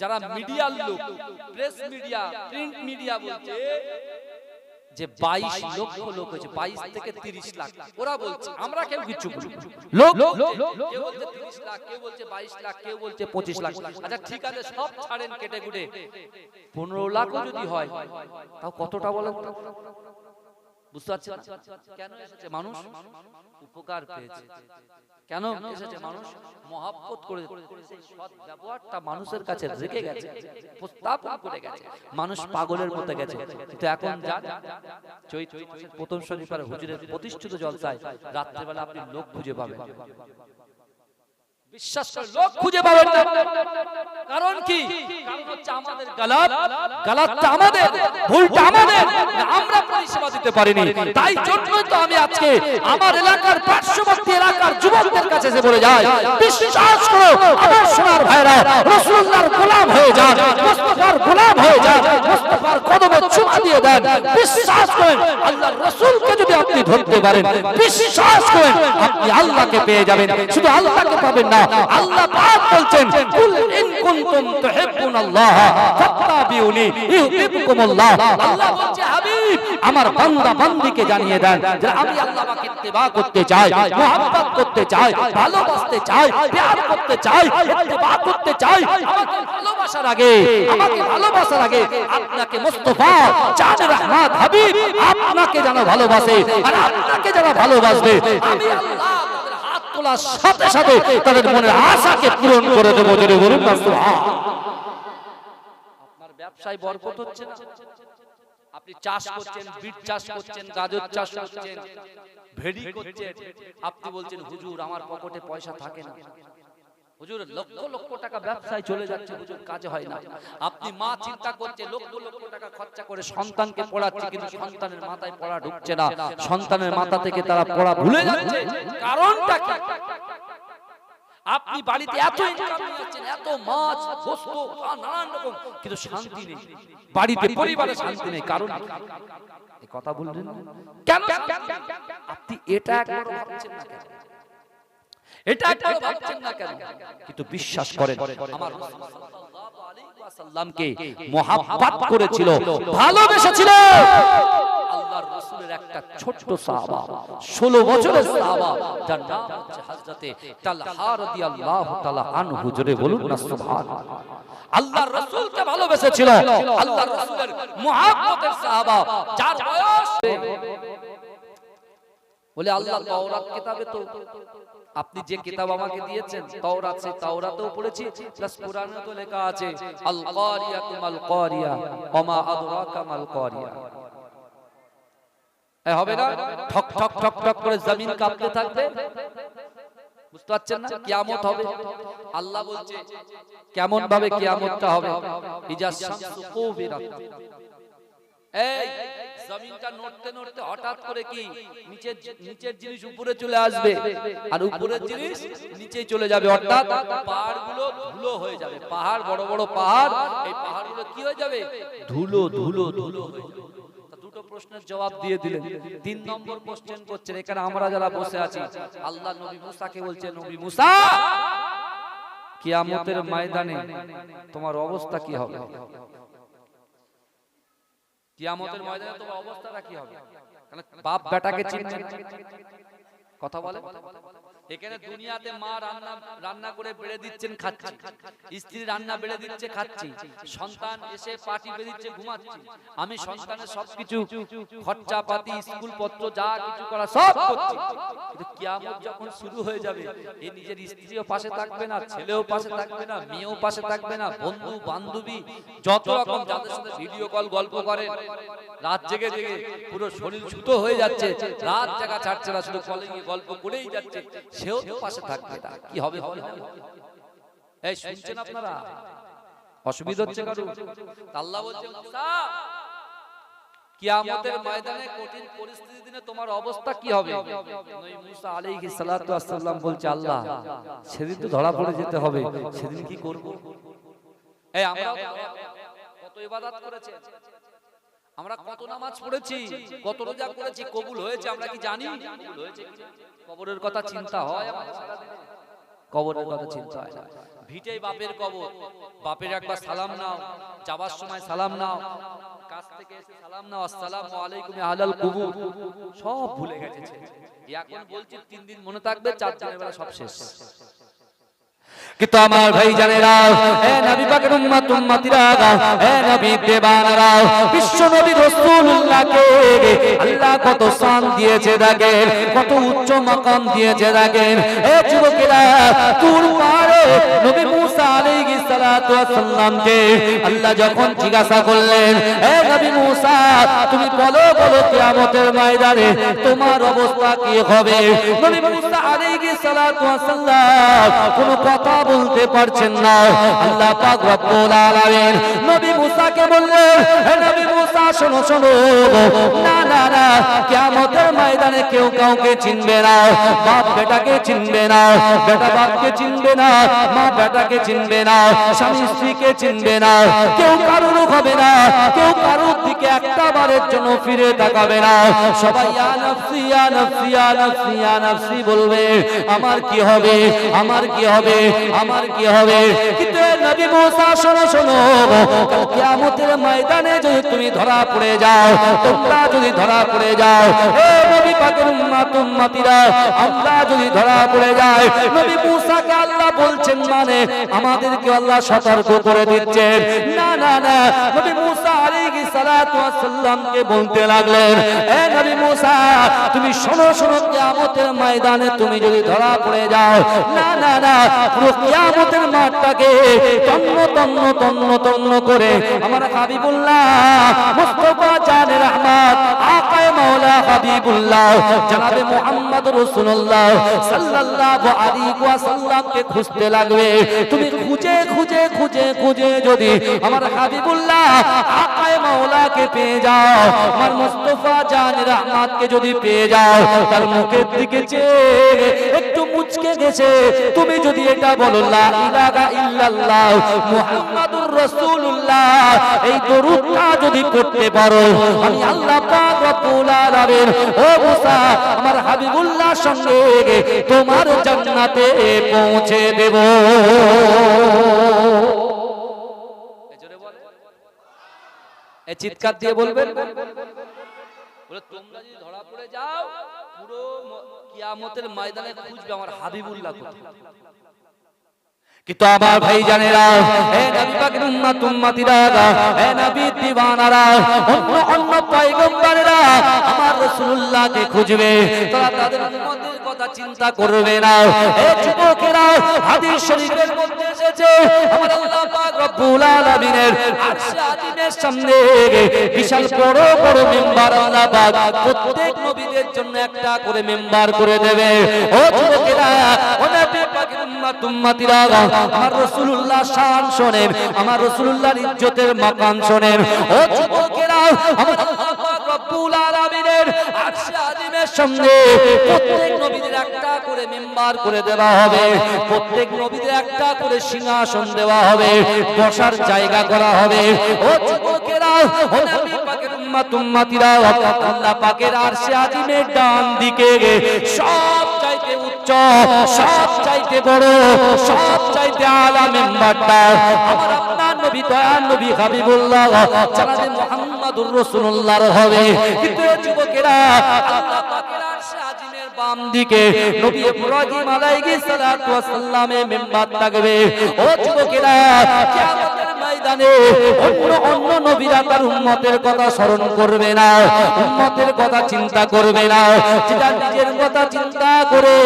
যারা মিডিয়ার লোক, প্রেস মিডিয়া, প্রিন্ট মিডিয়া বলছে যে 22 লক্ষ লোক হয়েছে, 22 থেকে 30 লাখ ওরা বলছে, আমরা কেউ কিছু বলি লোক কেউ বলছে 30 লাখ, কেউ বলছে 22 লাখ, কেউ বলছে 25 লাখ। আচ্ছা ঠিক আছে, সব ছাড়েন কেটে কুটে, 15 লাখও যদি হয় তাও কতটা বলেন তো? বুঝতে পারছেন কেন এসেছে মানুষ? উপকার পেয়েছে। কেন এসেছে মানুষ? মহাব্বত করে সেই সৎ ব্যবহারটা মানুষের কাছে রেখে গেছে, উপস্থাপন করে গেছে। মানুষ পাগলের মতো গেছে। কিন্তু এখন যান চৈত্র মাসের প্রথম শনিবার হুজুরের প্রতিষ্ঠিত জলসায় রাত্রিবেলা আপনি লোক খুঁজে পাবেন, বিশ্বাস করে লোক খুঁজে পাবেন না। কারণ কি? কারণ হচ্ছে আমাদের গালাতটা আমাদের, ভুলটা আমাদের, আমরা পরিষেবা দিতে পারিনি। তাই জন্যই তো আমি আজকে আমার এলাকার পার্শ্ববর্তী এলাকার যুবকদের কাছে এসে বলে যাই, বিশ্বাস করো আমার সোনার ভাইরা, রাসূলুল্লাহর গোলাম হয়ে যান, মুস্তাফার গোলাম হয়ে যান, মুস্তাফার কদমে চুমা দিয়ে দেন। বিশ্বাস করেন আল্লাহর রাসূলকে যদি আপনি ধরতে পারেন, বিশ্বাস করেন আপনি আল্লাহকে পেয়ে যাবেন। শুধু আল্লাহকে পাবেন না, আল্লাহ পাক বলছেন কুল ইন কুনতুম তুহিব্বুনাল্লাহ ফাত্তাবিউনি ইউহিব্বুকুমুল্লাহ। আল্লাহ বলছে হাবিব আমার বান্দা বান্দীকে জানিয়ে দেন যে আমি আল্লাহ পাক ইত্তেবা করতে চাই, মুহাব্বত করতে চাই, ভালোবাসতে চাই, প্যার করতে চাই, ইত্তেবা করতে চাই। আমাকে ভালোবাসার আগে আপনাকে মুস্তাফা জানের রহমত হাবিব আপনাকে যারা ভালোবাসে আর আপনাকে যারা ভালোবাসবে আমি আল্লাহ তোলার সাথে সাথে তাদের মনের আশাকে পূরণ করে দেবো। যদি বলুন না সুবহান। আপনার ব্যবসায় বরকত হচ্ছে না, আপনি চাষ করছেন, বিট চাষ করছেন, গাজর চাষ করছেন, ভেড়ি করছেন, আপনি বলছেন হুজুর আমার পকেটে পয়সা থাকে না, হুজুর লক্ষ লক্ষ টাকা ব্যবসায় চলে যাচ্ছে, হুজুর কাজে হয় না। আপনি মা চিন্তা করছে লক্ষ লক্ষ টাকা খরচা করে সন্তানকে পড়াচ্ছে, কিন্তু সন্তানের মাথায় পড়া ঢুকছে না, সন্তানের মাথা থেকে তারা পড়া ভুলে যাচ্ছে। কারণটা কি? আপনি বাড়িতে এত ইনকাম করছেন, এত মাছ গোশত নানান রকম, কিন্তু শান্তি নেই বাড়িতে, পরিবারে শান্তি নেই। কারণ এই কথা বললেন কেন? আপনি এটা একবার ভাবছেন না কেন? এটা একবার ভাবছেন না কেন? কিন্তু বিশ্বাস করেন আমার রাসূল সাল্লাল্লাহু আলাইহি ওয়াসাল্লামকে মুহাব্বত করেছিল, ভালোবেসেছিল। আল্লাহর রাসূলের একটা ছোট্ট সাহাবা, 16 বছরের সাহাবা, যার নাম হচ্ছে হযরতে তালহা রাদিয়াল্লাহু তাআলা আনহু। জোরে বলুন না সুবহানাল্লাহ। আল্লাহর রাসূলকে ভালোবেসেছিল, আল্লাহর রাসূলের মুহাব্বতের সাহাবা, যার বয়স বলে আল্লাহ তাওরাত কিতাবে তো আপনি যে কিতাব আমাকে দিয়েছেন তাওরাত, সেই তাওরাতেও পড়েছি, প্লাস কোরআনেও তো লেখা আছে আল কারিয়াতু মাল কারিয়া ওয়া মা আদরাকা মাল কারিয়া। হবে না ঠক ঠক ঠক ঠক করে জমিন কাঁপতে থাকবে? বুঝতে পারছেন না? কিয়ামত হবে। আল্লাহ বলছে কেমন ভাবে কিয়ামতটা হবে? ইজা শামসু কুবিরাত, এই জমিনটা নড়তে নড়তে হঠাৎ করে কি নিচের জিনিস উপরে চলে আসবে, আর উপরের জিনিস নিচে চলে যাবে, অর্থাৎ পাহাড়গুলো ধুলো হয়ে যাবে। পাহাড়, বড় বড় পাহাড়, এই পাহাড়গুলো কি হয়ে যাবে? ধুলো ধুলো ধুলো হয়ে যাবে। দুটো প্রশ্নের জবাব দিয়ে দিলেন। 3 নম্বর কোশ্চেন করছেন এখানে আমরা যারা বসে আছি। আল্লাহ নবী মুসাকে বলছে, নবী মুসা কিয়ামতের ময়দানে তোমার অবস্থা কি হবে? কিয়ামতের ময়দানে তোমার অবস্থাটা কি হবে? কারণ বাপ বেটাকে চিনছে কথা বলে। এখানে দুনিয়াতে মা রান্না করে বেড়ে দিচ্ছেন খাচ্ছি, স্ত্রী রান্না বেড়ে দিচ্ছে খাচ্ছি, সন্তান এসে পাটি বেড়ে দিচ্ছে ঘুমাচ্ছি, আমি সন্তানের সবকিছু খরচা পাতি স্কুল পত্র যা কিছু করা সব করছি। কিন্তু কিয়ামত যখন শুরু হয়ে যাবে, এই নিজের স্ত্রীও পাশে থাকবে না, ছেলেও পাশে থাকবে না, মেয়েও পাশে থাকবে না, বন্ধু বান্ধবী যত রকম যাদের সাথে ভিডিও কল গল্প করে, রাত জেগে জেগে পুরো শরীর ছুতো হয়ে যাচ্ছে, রাত জাগা ছাড়ছে না, শুধু কলে গিয়ে গল্প করেই যাচ্ছে, সেও তো পাশে থাকবে না। কি হবে? এই শুনছেন আপনারা? অসুবিধা হচ্ছে কারো? আল্লাহ বলছে মুসা, কিয়ামতের ময়দানে কঠিন পরিস্থিতির দিনে তোমার অবস্থা কি হবে? নবী মুসা আলাইহিস সালাতু ওয়াস সালাম বলছে, আল্লাহ সেদিন তো ধরা পড়ে যেতে হবে, সেদিন কি করব? এই আমরা কত ইবাদত করেছি, আমরা কত নামাজ পড়েছি, কত রোজা করেছি, কবুল হয়েছে আমরা কি জানি? কবুল হয়েছে কি? কবরের কথা চিন্তা হয় আমাদের সারাদিনে? কবরের কথা চিন্তা হয় না। ভিটেই বাপের কবর, বাপের একবার সালাম নাও, যাবার সময় সালাম নাও, কাছ থেকে এসে সালাম নাও, আসসালামু আলাইকুম আলাল কুবুর, সব ভুলে গেছে। এখন বলছি 3 দিন মনে থাকবে, 4 দিনের বেলা সব শেষ। কিন্তু আমার ভাই জানেরা, এ নবী পাকের উম্মত উম্মতিরা, এ নবী দেবানারা, বিশ্ব নবী রাসূলুল্লাহকে আল্লাহ কত শান দিয়েছে দেখেন, কত উচ্চ মাকাম দিয়েছে দেখেন। এ যুবকেরা, তুর পাহাড়ে নবী মুসা আলাইহিস সালাতু ওয়াস সালামকে আল্লাহ যখন জিজ্ঞাসা করলেন, এ নবী মুসা তুমি বলো কিয়ামতের ময়দানে তোমার অবস্থা কি হবে? নবী মুসা আলাইহিস সালাতু ওয়াস সালাম কোনো কথা বলতে পারছেন না। আল্লাহ পাক রব্বুল আলামিন নবী মুসাকে বললেন, হে নবী মুসা শোনো শোনো, না না না, কিয়ামতের ময়দানে কেউ কাউকে চিনবে না, বাপ বেটাকে চিনবে না, বেটা বাপকে চিনবে না, মা বেটাকে চিনবে না, স্বামী স্ত্রীকে চিনবে না, কেউ কারোর হবে না, কেউ কারোর দিকে একটা বারের জন্য ফিরে তাকাবে না। সবাই ইয়া নাফসি ইয়া নাফসি ইয়া নাফসি ইয়া নাফসি বলবে, আমার কি হবে, আমার কি হবে, আমার কি হবে? কিন্তু নবী মুসা শোনো শোনো, কাল কিয়ামতের ময়দানে যদি তুমি ধরা পড়ে যাও, তোমরা যদি ধরা পড়ে যাও, হে নবী পাকের উম্মত উম্মতিরা, আমরা যদি ধরা পড়ে যাই, নবী মুসাকে আল্লাহ বলছেন মানে আমাদেরকে আল্লাহ সতর্ক করে দিচ্ছেন। না না না, নবী মুসা আলাইহিস সালাতু ওয়াস সালামকে বলতে লাগলেন, হে নবী মুসা তুমি শোনো শোনো, কিয়ামতের ময়দানে তুমি যদি ধরা পড়ে যাও, না না না, পুরো কিয়ামতের মাঠটাকে তন্ন তন্ন তন্ন তন্ন করে আমার হাবিবুল্লাহ মুস্তাফা জানে রহমত আকায়ে মাওলা হাবিবুল্লাহ জনাবে মুহাম্মদ রাসূলুল্লাহ সাল্লাল্লাহু আলাইহি ওয়াসাল্লামকে খুঁজতে লাগবে। তুমি খুঁজে খুঁজে খুঁজে খুঁজে যদি আমার হাবিবুল্লাহ আকায়ে মাওলাকে পেয়ে যাও, আমার মুস্তাফা জানে রহমতকে যদি পেয়ে যাও, তার মুখের দিকে চেয়ে একটু মুচকে গেছে তুমি যদি এটা বলো লা ইলাহা ইল্লাল্লাহ মুহাম্মাদুর রাসূলুল্লাহ, এই দরুদটা যদি পড়তে পারো, আমি আল্লাহ পাক রব্বুল আলামিন ও মুসা আমার হাবিবুল্লাহর সঙ্গে তোমার জান্নাতে পৌঁছে দেব। এজরে বলে, এই চিৎকার দিয়ে বলবেন, বলে তোমরা যদি ধরা পড়ে যাও, পুরো কিয়ামতের ময়দানে খুঁজবে আমার হাবিবুল্লাহ কোথায়। কিন্তু আমার ভাই জানেরা, হে নবী পাকের উম্মত উম্মতিরা, হে নবী দিওয়ানারা, অন্য অন্য পয়গম্বরেরা আমার রাসূলুল্লাহকে খুঁজবে, তারা তাদের উম্মতের কথা চিন্তা করবে না। হে যুবকেরা, হাদিস শরীফের মধ্যে এসেছে আমার আল্লাহ পাক রব্বুল আলামিনের আরশে আজিমের সামনে বিশাল বড় বড় মিম্বার আল্লাহ পাক প্রত্যেক নবীদের জন্য একটা করে মিম্বার করে দেবে। ও যুবকেরা, ও নবী পাকের উম্মত উম্মতিরা, আমার রাসূলুল্লাহ শান শোনেন, আমার রাসূলুল্লাহর ইজ্জতের মাকাম শোনেন। ও যুবকেরা, আমার আল্লাহ পাক রব্বুল আলামিনের আরশে আজিমের সামনে প্রত্যেক নবীদের একটা করে মিম্বার করে দেওয়া হবে, প্রত্যেক নবীদের একটা করে সিংহাসন দেওয়া হবে, বসার জায়গা করা হবে। ও যুবকেরা, ও নবী পাকের উম্মত উম্মতিরা, আল্লাহ পাকের আরশে আজিমের ডান দিকে সব চাইতে উচ্চ, সব চাইতে বড়, সব চাইতে আলা মেম্বারটা আমার আপনার নবী দয়ার নবী হাবিবুল্লাহ জনাবে মুহাম্মদুর রাসূলুল্লাহর হবে। কিন্তু যুবকেরা, আল্লাহ পাকের আরশে আজিমের বাম দিকে নবী ইব্রাহিম আলাইহিস সালাতু ওয়াস সালামের মেম্বার থাকবে। ও যুবকেরা, কিয়ামতের ময়দানে অন্য অন্য নবীরা তার উম্মতের কথা স্মরণ করবে না, উম্মতের কথা চিন্তা করবে না, যেটা নিজের কথা চিন্তা করে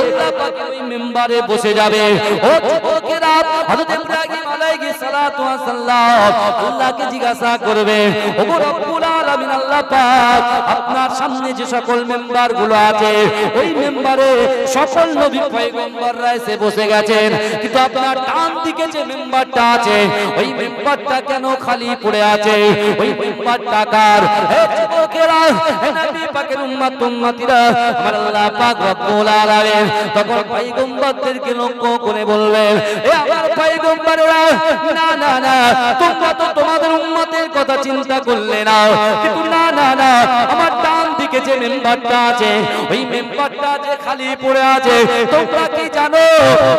আল্লাহ পাক ওই মেম্বারে বসে যাবে। ও যুবকেরা, হযরত ইব্রাহিম আলাইহিস সালাতু ওয়াস সালাম আল্লাহকে জিজ্ঞাসা করবে, ও রব্বুল আলামিন আল্লাহ পাক আপনার সামনে যে সকল মেম্বার গুলো আছে, ওই মেম্বারে সকল নবী পয়গম্বররা এসে বসে গেছেন, কিন্তু আপনার ডান দিকে দিকে যে মেম্বারটা আছে ওই মেম্বারটা কেন খালি পড়ে আছে? ওই মেম্বারটা কার? হে যুবকেরা, হে নবী পাকের উম্মত উম্মতিরা, আমার আল্লাহ পাক রব্বুল আলামিন তখন পয়গম্বরদেরকে লক্ষ্য করে বললেন, এ আমার পয়গম্বরেরা, না না না, তোমরা তো তোমাদের উম্মতের কথা চিন্তা করলে না, কিন্তু না না না, আমার ডান দিকে যে মেম্বারটা আছে ওই মেম্বারটা যে খালি পড়ে আছে, তোমরা কি জানো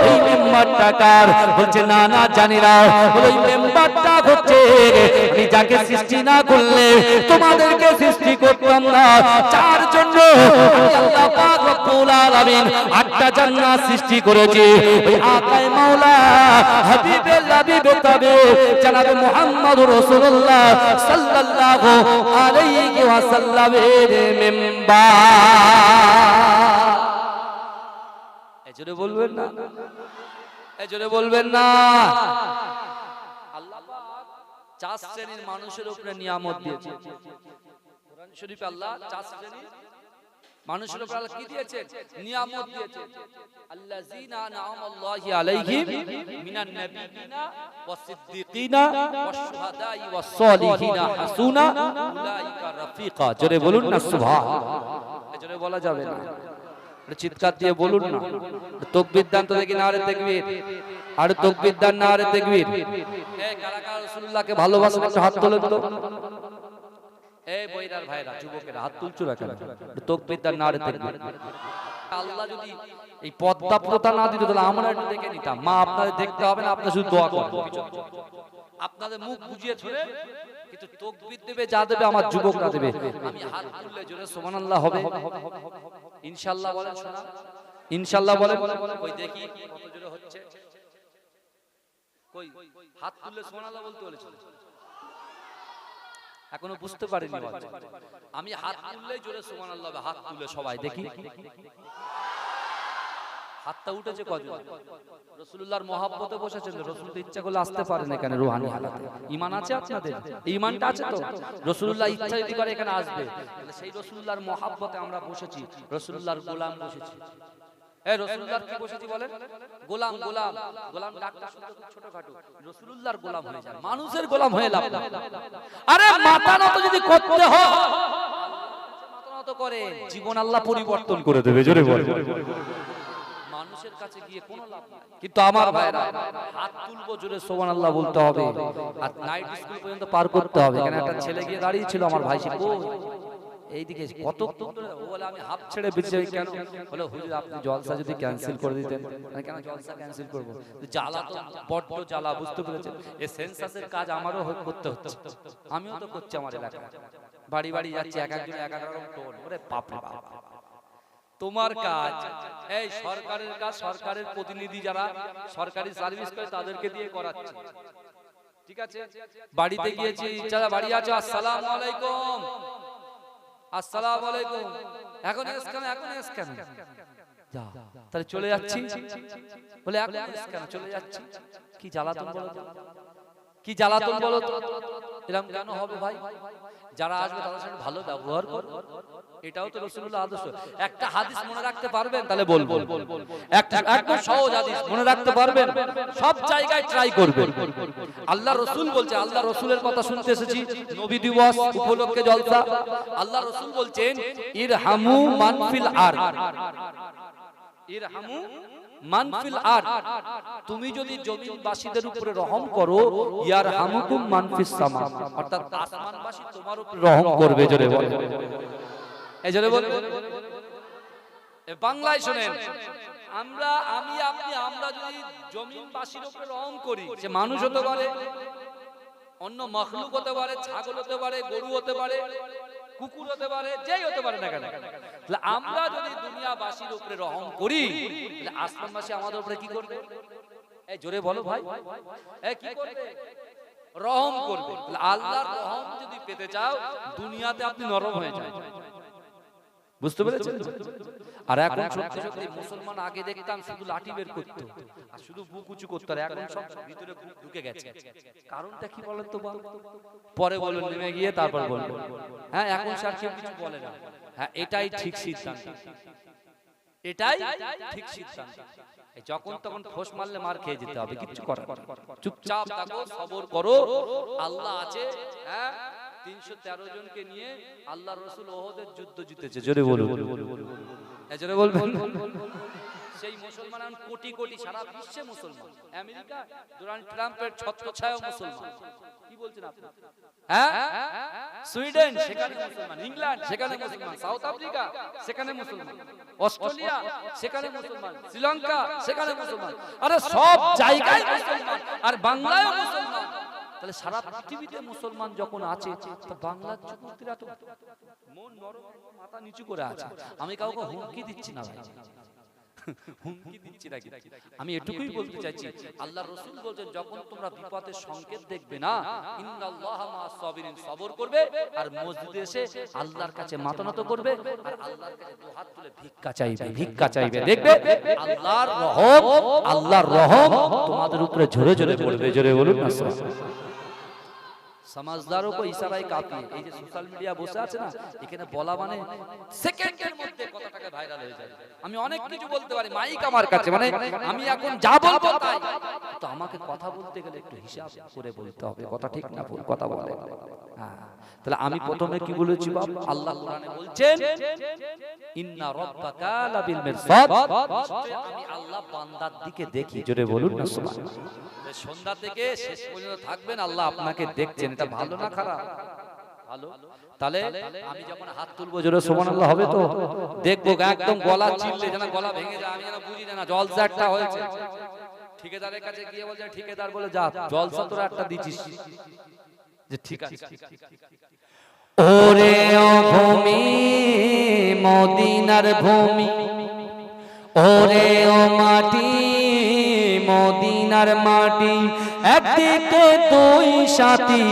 এই মেম্বারটা কার? বলছে না না, জানি না। ওই মেম্বারটা হচ্ছে আমি যাকে সৃষ্টি না করলে তোমাদেরকে সৃষ্টি করতাম না, যার জন্য আমি আল্লাহ পাক রব্বুল আলামিন 8টা জান্নাত সৃষ্টি করেছি। ওই আকায়ে মাওলা হাবিবে লাবিবে তবে জনাবে মুহাম্মদুর রাসূলুল্লাহ সাল্লাল্লাহু আলাইহি ওয়াসাল্লামের মেম্বার। এজন্য বলবেন না, এজন্য বলবেন না। আল্লাহ পাক 4 শ্রেণীর মানুষের উপরে নিয়ামত দিয়েছে। কোরআন শরীফে আল্লাহ 4 শ্রেণীর মানুষের উপর আল্লাহ কি দিয়েছে? নিয়ামত দিয়েছে। আল্লাযীনা আনআমাল্লাহু আলাইহিম মিনান নাবিয়িনা ওয়াস সিদ্দিকিনা ওয়াশ শুহাদাই ওয়াস সালিহিনা হাসুনা উলাইকা রাফিকা। জোরে বলুন না সুবহানাল্লাহ। জোরে বলা যাবে না, চিৎকার দিয়ে বলুন না। তাকবীর দান তো দেখি, নারে তাকবীর, আর তাকবীর দান, নারে তাকবীর। এই কারা কারা রাসূলুল্লাহকে ভালোবাসেন একটু হাত তোলেন তো। এই বইরার ভাইরা, যুবকেরা হাত তুলছো না কেন? তাকবীর দান, নারে তাকবীর। আল্লাহ যদি এই পদ্মা প্রথা না দিত তাহলে আমরা একটু দেখে নিতাম। মা আপনাদের দেখতে হবে না, আপনারা শুধু দোয়া করবেন। আপনাদের মুখ বুজিয়ে ছড়ে কিন্তু তাকবীর দেবে যা দেবে আমার যুবকরা দেবে। আমি হাত তুললে জোরে সুবহানাল্লাহ হবে। ইনশাআল্লাহ বলেন, শোনা ইনশাআল্লাহ বলেন। কই দেখি কত জোরে হচ্ছে, কই হাত তুললে সুবহানাল্লাহ বলতে বলেছিল, এখনো বুঝতে পারিনি। আমি হাত তুললেই জোরে সুবহানাল্লাহ হবে। হাত তুলে সবাই দেখি, হাতটা উঠেছে কজন? রাসূলুল্লাহর মহব্বতে বসেছেন, রাসূল তো ইচ্ছা করলে আসতে পারেন এখানে রূহানি হালাতে। ঈমান আছে আপনাদের? ঈমানটা আছে তো? রাসূলুল্লাহ ইচ্ছা যদি করে এখানে আসবে, তাহলে সেই রাসূলুল্লাহর মহব্বতে আমরা বসেছি, রাসূলুল্লাহর গোলাম বসেছি। এই রাসূলুল্লাহর কি বসেছি বলেন? গোলাম। গোলাম গোলাম ডাকটা ছোটখাটো, রাসূলুল্লাহর গোলাম হয়ে যায়, মানুষের গোলাম হয়ে লাভ না। আরে মাথা নত যদি করতে হয় মাথা নত করে, জীবন আল্লাহ পরিবর্তন করে দেবে। জোরে বলেন। মানুষের কাছে গিয়ে কোনো লাভ নাই। কিন্তু আমার ভাইরা হাত তুলবো, জোরে সুবহানাল্লাহ বলতে হবে। আর নাইট স্কুল পর্যন্ত পার করতে হবে। এখানে একটা ছেলে গিয়ে দাঁড়িয়ে ছিল, আমার ভাই, সে এইদিকে কত বলে আমি হাফ ছেড়ে বেঁচে যাই। কেন বলে, হুজুর আপনি জলসা যদি ক্যান্সেল করে দিতেন। কেন জলসা ক্যান্সেল করবো? জ্বালা তো বড্ড জ্বালা, বুঝতে পেরেছেন? এই সেন্সাসের কাজ আমারও করতে হচ্ছে, আমিও তো করছি আমার এলাকায়। বাড়ি বাড়ি যাচ্ছি, এক একজন এক এক রকম টোন। ওরে বাপ রে বাপ। তোমার কাজ, এই সরকারের কাজ, সরকারের প্রতিনিধি যারা সরকারি সার্ভিস করে তাদেরকে দিয়ে করাচ্ছে, ঠিক আছে? বাড়িতে গিয়েছি, যারা বাড়ি আছো, আসসালামু আলাইকুম, আসসালামু আলাইকুম। এখন এসকেন, এখন এসকেন, যা তাহলে চলে যাচ্ছি। বলে এখন এসকেন, চলে যাচ্ছি। কি জ্বালাতন বলো তো, কি জ্বালাতন বলো তো। এরকম কেন হবে ভাই? যারা আসবে তাদের সাথে ভালো ব্যবহার করো, এটাও তো রাসূলুল্লাহ আদর্শ। একটা হাদিস মনে রাখতে পারবেন তাহলে বলবো, একটা একদম সহজ হাদিস মনে রাখতে পারবেন, সব জায়গায় ট্রাই করবেন। আল্লাহ রাসূল বলছে, আল্লাহ রাসূলের কথা শুনতে এসেছি নবী দিবস উপলক্ষে জলসা। আল্লাহ রাসূল বলছেন, ইরহামু মান ফিল আরদ, ইরহামু মান ফিল আরদ। তুমি যদি জমিনবাসীদের উপরে রহম করো, ইয়ারহামুকুম মান ফিস সামা, অর্থাৎ আসমানবাসী তোমার উপরে রহম করবে। জোরে বলেন, এই জোরে বলেন। বাংলায় শুনেন, আমরা, আমি, আপনি, আমরা যদি জমিনবাসীর উপরে রহম করি, সে মানুষ হতে পারে, অন্য মাখলুক হতে পারে, ছাগল হতে পারে, গরু হতে পারে, কুকুর হতে পারে, যেই হতে পারে না কেন, তাহলে আমরা যদি দুনিয়াবাসীর উপরে রহম করি, তাহলে আসমানবাসী আমাদের উপরে কি করবে? এই জোরে বলো ভাই, এই কি করবে? রহম করবে। আল্লাহর রহম যদি পেতে চাও, দুনিয়াতে আপনি নরম হয়ে যান। বুঝতে পেরেছেন? আর এখন সত্যি সত্যি মুসলমান, আগে দেখতাম শুধু লাঠি বের করতো আর শুধু বুক উঁচু করতো, আর এখন সব ভিতরে বুক ঢুকে গেছে। কারণটা কি বলেন তো? পরে বলুন, নেমে গিয়ে তারপর বলবো। হ্যাঁ, এখন স্যার কেউ কিছু বলে না। হ্যাঁ, এটাই ঠিক সিদ্ধান্ত, এটাই ঠিক সিদ্ধান্ত। যখন তখন ফোঁস মারলে মার খেয়ে যেতে হবে, কিচ্ছু করার নেই। চুপচাপ থাকো, সবর করো, আল্লাহ আছে। হ্যাঁ, 313 জনকে নিয়ে আল্লাহ রাসূল ওহদের যুদ্ধ জিতেছে। জোরে বলুন, জোরে বলবেন। সেই মুসলমান এখন কোটি কোটি, সারা বিশ্বে মুসলমান। আমেরিকা ডোনাল্ড ট্রাম্পের ছত্রছায়া মুসলমান। কি বলছেন আপনি? হ্যাঁ, সুইডেন সেখানে মুসলমান, ইংল্যান্ড সেখানে মুসলমান, সাউথ আফ্রিকা সেখানে মুসলমান, অস্ট্রেলিয়া সেখানে মুসলমান, শ্রীলঙ্কা সেখানে মুসলমান। আরে সব জায়গায় মুসলমান, আর বাংলায়ও মুসলমান। তাহলে সারা পৃথিবীতে মুসলমান যখন আছে, তো বাংলার যুবকরা তো মন নরম, মাথা নিচু করে আছে। আমি কাউকে হুমকি দিচ্ছি না ভাই, হুমকি দিচ্ছি না। আমি এটুকুই বলতে চাইছি, আল্লাহর রাসূল বলেন যখন তোমরা বিপদের সংকেত দেখবে না, ইন্নাল্লাহা মা'আস সাবিরিন, সবর করবে, আর মসজিদে এসে আল্লাহর কাছে মাথা নত করবে, আর আল্লাহর কাছে দু হাত তুলে ভিক্ষা চাইবে, ভিক্ষা চাইবে। দেখবে আল্লাহর রহম তোমাদের উপরে ঝরে ঝরে পড়বে। জোরে বলুন না। সমাজদারও কো ইশারায় কাফি। এই যে সোশ্যাল মিডিয়া বসে আছে না, এখানে বলা মানে সেকেন্ডের মধ্যে কথাটাকে ভাইরাল হয়ে যায়। আমি অনেক কিছু বলতে পারি, মাইক আমার কাছে, মানে আমি এখন যা বলবো তাই। তো আমাকে কথা বলতে গেলে একটু হিসাব করে বলতে হবে, কথা ঠিক না ভুল কথা বলে। হ্যাঁ, তাহলে আমি প্রথমে কি বলেছি বাপ? আল্লাহ কোরআনে বলছেন ইন্না রাব্বাকা লাবিল মিরসাদ, আমি আল্লাহ বান্দার দিকে দেখি। জোরে বলুন না সুবহানাল্লাহ। সন্ধ্যা থেকে শেষ পর্যন্ত থাকবেন, আল্লাহ আপনাকে দেখছেন। এটা ভালো না খারাপ? ভালো। তাহলে আমি যখন হাত তুলবো জোরে সুবহানাল্লাহ হবে তো? দেখবো একদম গলা চিল্লে, যেন গলা ভেঙে যায়, আমি যেন বুঝি না জলসা একটা হয়েছে। ঠিকাদারের কাছে গিয়ে বলছে, ঠিকাদার বলে যা জলসা তোরা একটা দিছিস, যে ঠিক আছে। ওরে ও ভূমি মদিনার ভূমি, ওরে ও মাটি মদিনার মাটি, একদিকে দুই সাথী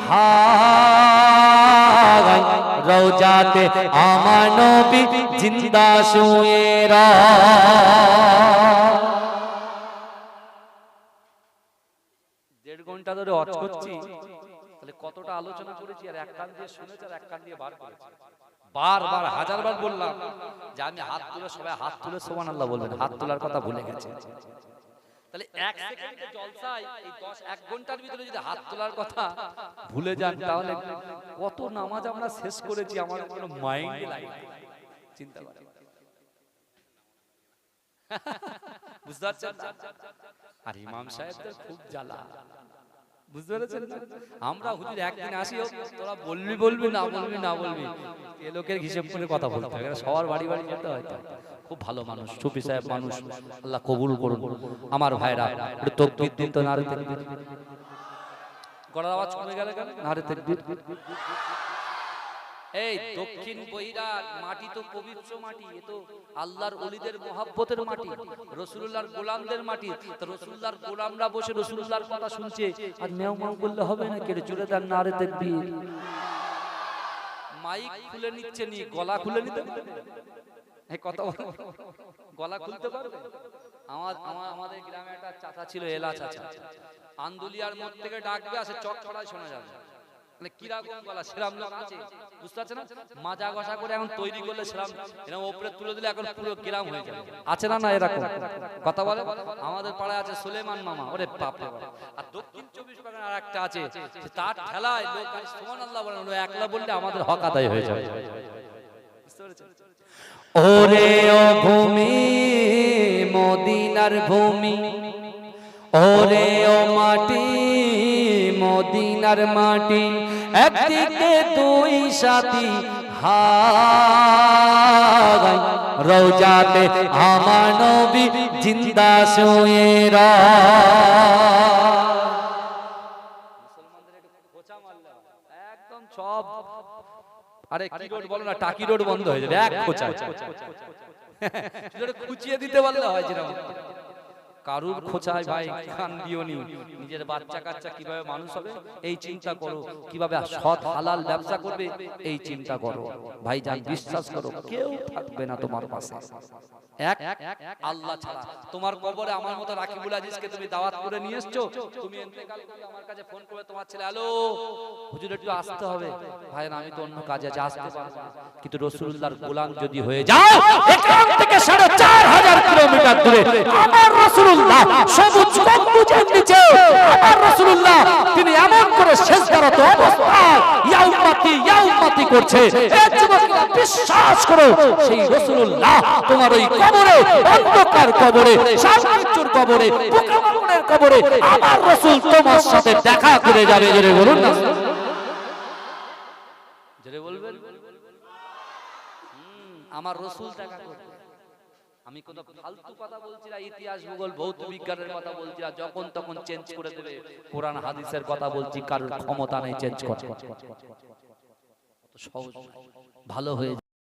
হায়, রওজাতে আমার নবী জিন্দা শুয়ে দেড় ঘন্টা ধরে অচ করছি, তাহলে কতটা আলোচনা করেছি, আর এক কান দিয়ে শুনেছি আর এক কান দিয়ে বার করেছি। বারবার হাজারবার বললাম যে আমি হাত তুলে, সবাই হাত তুলে সুবহানাল্লাহ বলবেন। হাত তোলার কথা ভুলে গেছে। তাহলে এক সেকেন্ডে জলসায় এই 1 ঘন্টার ভিতরে যদি হাত তোলার কথা ভুলে যান, তাহলে কত নামাজ আমরা শেষ করেছি আমার কোনো মাইন্ডে লাগে। চিন্তা করেন, বুঝতে পারছেন? আর ইমাম সাহেবদের খুব জ্বালা, বুঝতে পেরেছেন? আমরা হুজুর একদিন আসি, তোরা বলবি বলবি না বলবি না বলবি, এ লোকের হিসেব করে কথা বলতে হবে। সবার বাড়ি বাড়ি যেতে হয়। খুব ভালো মানুষ, সুফি সাহেব মানুষ, আল্লাহ কবুল করুন। আমার ভাইরা একটু তাকবীর দিন তো, নারে তাকবীর। গলার আওয়াজ কমে গেল কেন? নারে তাকবীর। এই দক্ষিণ বহিরার মাটি তো পবিত্র মাটি, এ তো আল্লাহর ওলিদের মহব্বতের মাটি, রাসূলুল্লাহর গোলামদের মাটি। তো রাসূলুল্লাহর গোলামরা বসে রাসূলুল্লাহর কথা শুনছে, আর মেও মেও বললে হবে না, কেড়ে জুড়ে দেন নারে তাকবীর। মাইক খুলে নিচ্ছে, নি গলা খুলে নিতে এই কথা গলা খুলতে পারবে? আমাদের গ্রামে একটা চাচা ছিল, এলা চাচা, আন্দুলিয়ার মধ্যে থেকে ডাকবে, আসে চক ছড়ায় শোনা যাবে। মানে কিরকম গলা, সেরাম লোক আছে, বুঝতে পারছেন না? মাজা ঘষা করে এখন তৈরি করলে সেরাম, এরকম উপরে তুলে দিলে এখন পুরো গ্রাম হয়ে যাবে। আছে না? না এরকম কথা বলে। আমাদের পাড়ায় আছে সুলেমান মামা, ওরে বাপ রে বাপ। আর দক্ষিণ 24 পরগনার আরেকটা আছে, তার ঠেলায় লোক সুবহানাল্লাহ বলে, ও একলা বললে আমাদের হক আদায় হয়ে যাবে। বুঝতে পেরেছেন? ওরে ও ভূমি মদিনার ভূমি, ওরে ও মাটি মদিনার মাটি, একদিকে দুই সাথী হায়, রওজাতে আমার নবী জিন্দা শুয়ে মুসলমানদের একটু খোঁচা মারলে একদম সব, আরে কি রোড বলো না, টাকি রোড বন্ধ হয়ে যাবে এক খোঁচা। খুঁচিয়ে দিতে পারলে হয় যেরকম। কারুর খোঁচায় ভাই কান দিওনি। নিজের বাচ্চা কাচ্চা কিভাবে মানুষ হবে এই চিন্তা করো, কিভাবে সৎ হালাল ব্যবসা করবে এই চিন্তা করো। ভাই জান বিশ্বাস করো, কেউ থাকবে না তোমার পাশে, এক আল্লাহ ছাড়া। তোমার কবরে আমার মতো রাকিবুল আজিজকে তুমি দাওয়াত করে নিয়ে এসছো, তুমি ইন্তেকাল করে আমার কাছে ফোন করে তোমার ছেলে, হ্যালো হুজুর একটু আসতে হবে, ভাই আমি তো অন্য কাজে আছি আসতে পারবো না। কিন্তু রাসূলুল্লাহর গোলাম যদি হয়ে যাও, এখান থেকে 4500 কিলোমিটার দূরে আমার রাসূলুল্লাহ সবুজ গম্বুজের নিচে আমার রাসূলুল্লাহ তিনি এমন করে সিজদারত অবস্থায় ইয়া উম্মতি করছে। এ যুবকেরা বিশ্বাস করো, সেই রাসূলুল্লাহ তোমার ওই কবরে, অন্ধকার কবরে, শামসুর কবরে, পোকামাকড়ের কবরে আমার রাসূল তোমার সাথে দেখা করে যাবে। জোরে বলুন না, জোরে বলবেন। আমার রাসূল দেখা করবে। আমি কোনো ফালতু কথা বলছি না, ইতিহাস ভূগোল ভৌত বিজ্ঞানের কথা বলছি না, যখন তখন চেঞ্জ করে দেবে। কোরআন হাদিসের কথা বলছি, কারোর ক্ষমতা নেই চেঞ্জ করার। সহজ ভালো হয়ে